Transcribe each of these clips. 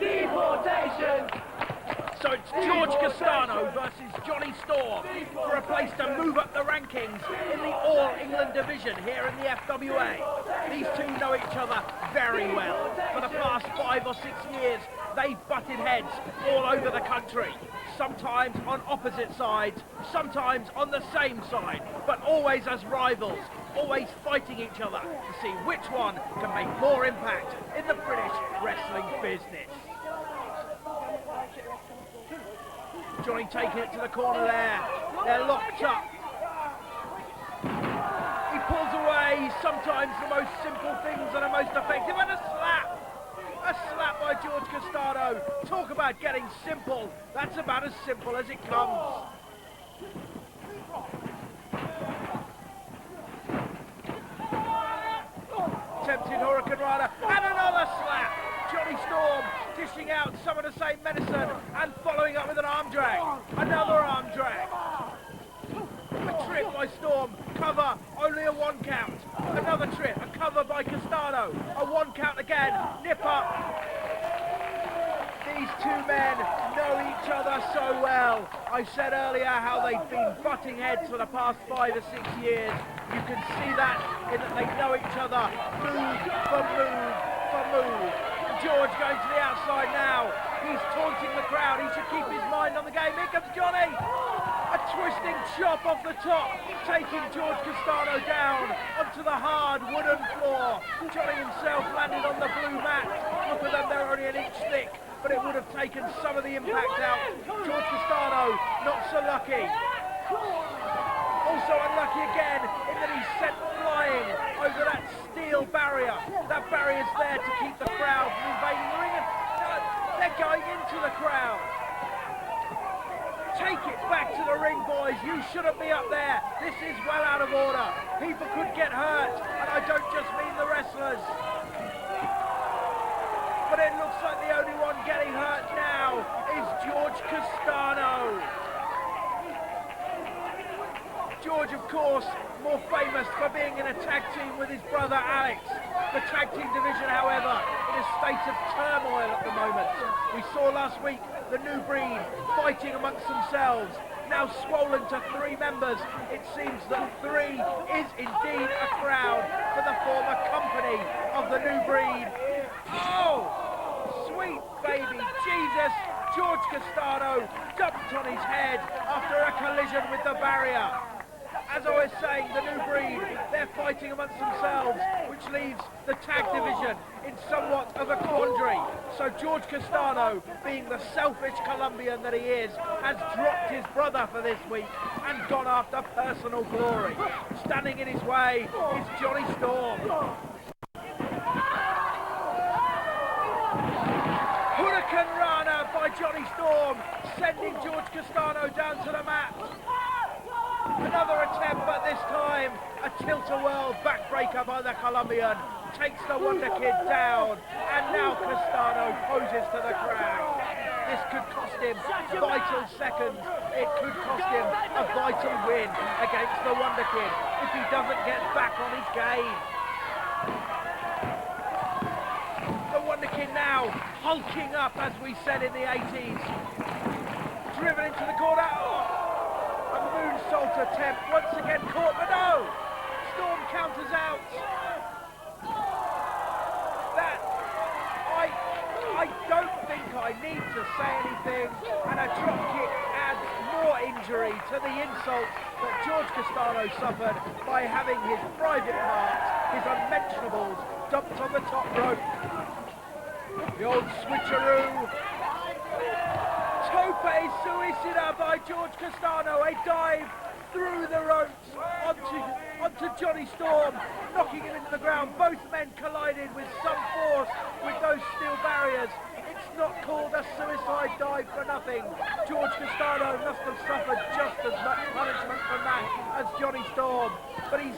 Deportation! So it's Jorge Castano versus Jonny Storm for a place to move up the rankings in the All-England division here in the FWA. These two know each other very well. For the past 5 or 6 years, they've butted heads all over the country. Sometimes on opposite sides, sometimes on the same side, but always as rivals, always fighting each other to see which one can make more impact in the British wrestling business. Jonny taking it to the corner there. They're locked up. He pulls away. Sometimes the most simple things are the most effective. And a slap. A slap by Jorge Castano. Talk about getting simple. That's about as simple as it comes. Tempted Hurricane Rider. And another slap. Jonny Storm dishing out some of the same medicine and following up with an arm drag. Another arm drag. A trip by Storm. Cover. Only a 1 count. Another trip. A cover by Castano. A 1 count again. Nip up. These two men know each other so well. I said earlier how they've been butting heads for the past 5 or 6 years. You can see that in that they know each other move for move for move. George going to the outside now. He's taunting the crowd. He should keep his mind on the game. Here comes Jonny. A twisting chop off the top, taking Jorge Castano down onto the hard wooden floor. Jonny himself landed on the blue mat. Look at them, they're only an inch thick, but it would have taken some of the impact out. Jorge Castano, not so lucky. Also unlucky again in that he's sent flying over that steel barrier. That barrier's there to keep the crowd from invading the ring. And they're going into the crowd. Take it back to the ring, boys. You shouldn't be up there. This is well out of order. People could get hurt, and I don't just mean the wrestlers. But it looks like the only one getting hurt now is Jorge Castano. George, of course, more famous for being in a tag team with his brother Alex. The tag team division, however, in a state of turmoil at the moment. We saw last week the New Breed fighting amongst themselves, now swollen to 3 members. It seems that 3 is indeed a crowd for the former company of the New Breed. Oh, sweet baby Jesus! Jorge Castano dumped on his head after a collision with the barrier. As I was saying, the New Breed, they're fighting amongst themselves, which leaves the tag division in somewhat of a quandary. So Jorge Castano, being the selfish Colombian that he is, has dropped his brother for this week and gone after personal glory. Standing in his way is Jonny Storm. Hurricane Rana by Jonny Storm, sending Jorge Castano down to the mat. Another attempt, but this time a tilt-a-whirl backbreaker by the Colombian. Takes the Wonder Kid down, and now Castano poses to the crowd. This could cost him vital seconds. It could cost him a vital win against the Wonder Kid if he doesn't get back on his game. The Wonder Kid now hulking up, as we said in the 80s. Driven into the corner. A moonsault attempt, once again caught, but no! Storm counters out. That, I don't think I need to say anything, and a drop kick adds more injury to the insult that Jorge Castano suffered by having his private parts, his unmentionables, dumped on the top rope. The old switcheroo. Tope suicida by Jorge Castano, a dive through the ropes onto Jonny Storm, knocking him into the ground. Both men collided with some force with those steel barriers. It's not called a suicide dive for nothing. Jorge Castano must have suffered just as much punishment from that as Jonny Storm, but he's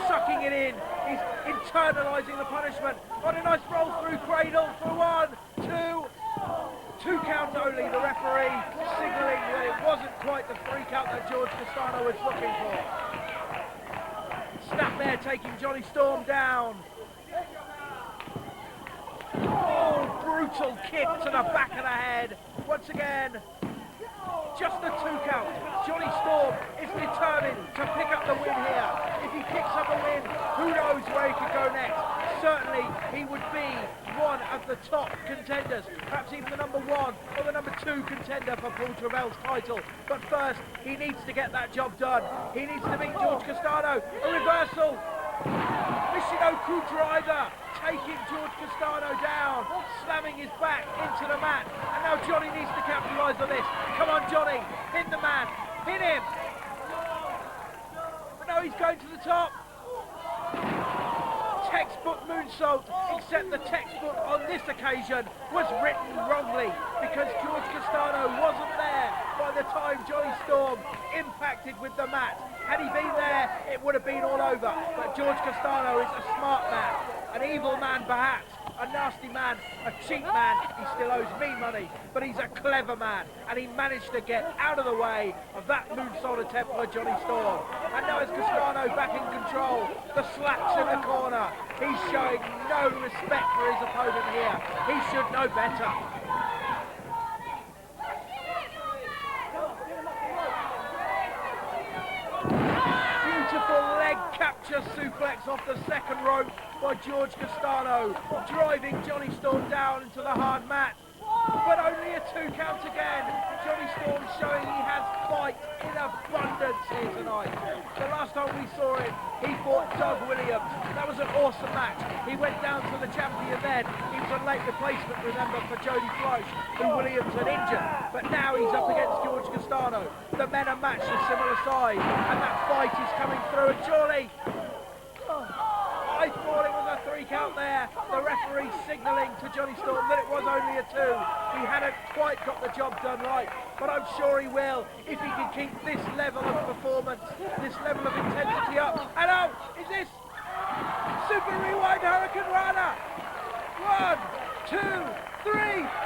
sucking it in. He's internalising the punishment. On a nice roll through cradle for 1, 2. 2 count only, the referee signalling that it wasn't quite the 3 count that Jorge Castano was looking for. Snap there, taking Jonny Storm down. Oh, brutal kick to the back of the head. Once again, just the 2 count. Jonny Storm is determined to pick up the win here. If he picks up a win, who knows where he could go next. Certainly, he would be one of the top contenders, perhaps even the number 1 or the number 2 contender for Paul Travell's title. But first, he needs to get that job done. He needs to beat Jorge Castano. A reversal. Michinoku driver, taking Jorge Castano down, slamming his back into the mat. And now Jonny needs to capitalise on this. Come on, Jonny, hit the man, hit him. But no, he's going to the top. Textbook moonsault, except the textbook on this occasion was written wrongly because Jorge Castano wasn't there by the time Jonny Storm impacted with the mat. Had he been there, it would have been all over. But Jorge Castano is a smart man, an evil man perhaps, a nasty man, a cheap man. He still owes me money, but he's a clever man, and he managed to get out of the way of that moonsault attempt by Jonny Storm. And now it's Castano back in control. The slaps in the corner. He's showing no respect for his opponent here. He should know better. Beautiful leg capture suplex off the second rope by Jorge Castano, driving Jonny Storm down into the hard mat. But only a 2 count again. Jonny Storm showing he has fight in abundance here tonight. The last time we saw him, he fought Doug Williams. That was an awesome match. He went down to the champion then. He was a late replacement, remember, for Jody Fleisch, who Williams had injured. But now he's up against Jorge Castano. The men are matched a similar size, and that fight is coming through. And surely, I thought it was a 3 count there. The referee signalling to Jonny Storm that it was only a 2. He hadn't quite got the job done right, but I'm sure he will if he can keep this level of performance, this level of intensity up. And oh, is this Super Rewind Hurricane Rana? 1, 2, 3,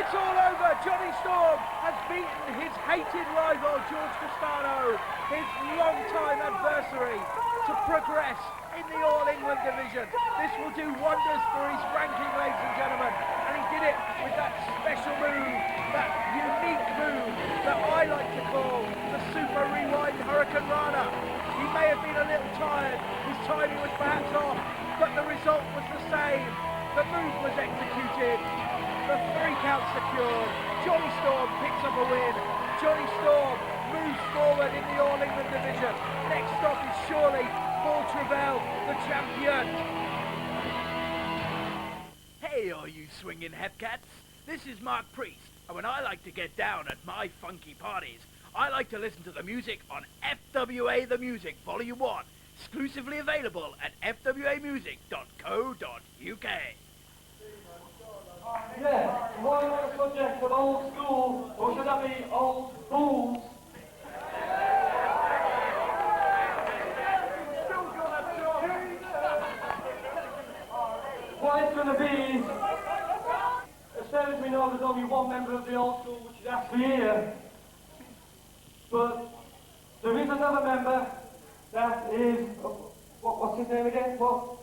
it's all over. Jonny Storm has beaten his hated rival Jorge Castano, his long-time adversary, to progress in the All England division. This will do wonders for his ranking, ladies and gentlemen. And he did it with that special move, that unique move that I like to call the Super Rewind Hurricane Rana. He may have been a little tired, his timing was perhaps off, but the result was the same. The move was executed, the 3 count secured. Jonny Storm picks up a win. Jonny Storm moves forward in the All England division. Next stop is surely Paul Travell, the champion. Hey, all you swinging hepcats. This is Mark Priest, and when I like to get down at my funky parties, I like to listen to the music on FWA The Music Volume 1, exclusively available at fwamusic.co.uk. Yeah, why not a subject of old school, or should that be old fools? What it's going to be is, as far as we know, there's only one member of the old school which is actually here. But there is another member that is, what's his name again? What?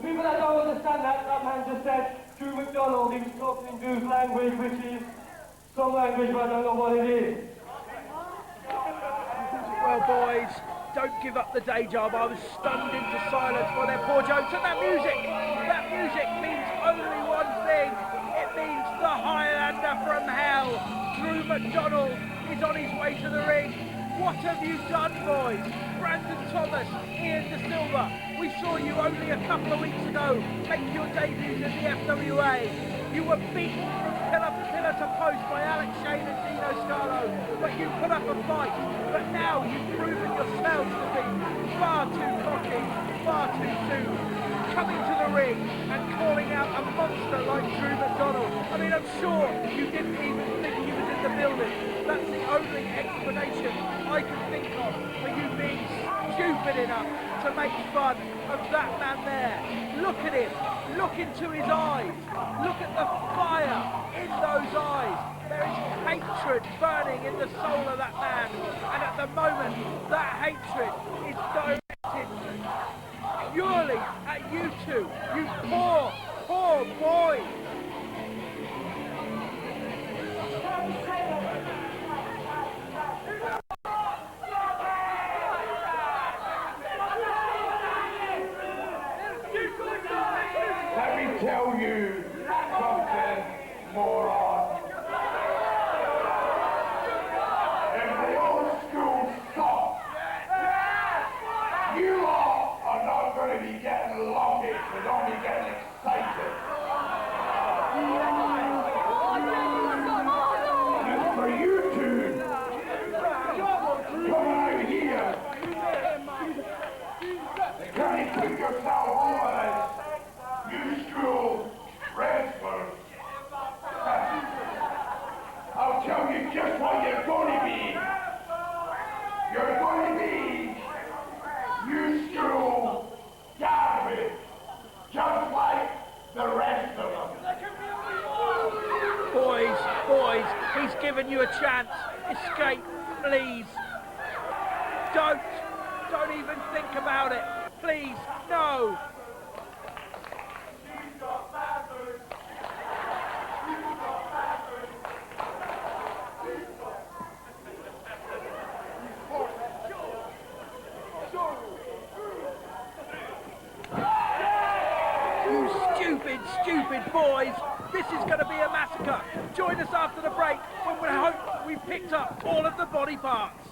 People that don't understand that man just said Drew McDonald, he was talking in Drew's language, which is some language, but I don't know what it is. Well, boys, don't give up the day job. I was stunned into silence by their poor jokes. And that music means only one thing. It means the Highlander from hell. Drew McDonald is on his way to the ring. What have you done, boys? Brandon Thomas, Ian De Silva, we saw you only a couple of weeks ago make your debuts in the FWA. You were beaten from pillar to post by Alex Shane and Dino Scarlo, but you put up a fight. But now you've proven yourselves to be far too cocky, far too soon. Coming to the ring and calling out a monster like Drew McDonald. I mean, I'm sure you didn't even think he was in the building. That's the only explanation I can think of for you being stupid enough to make fun of that man there. Look at him. Look into his eyes. Look at the fire in those eyes. There is hatred burning in the soul of that man. And at the moment, that hatred is directed purely at you two, you poor, poor boys. Let me tell you something, moron. If the old school sucks, you all are not going to be getting lucky and only getting excited. As for you two, coming out here, can you put yourself over this? You school, Redford. I'll tell you just what you're going to be. You're going to be, you school, garbage, just like the rest of them. Boys, he's given you a chance. Escape, please. Don't even think about it. Please, no. Stupid boys! This is going to be a massacre! Join us after the break when we hope we've picked up all of the body parts!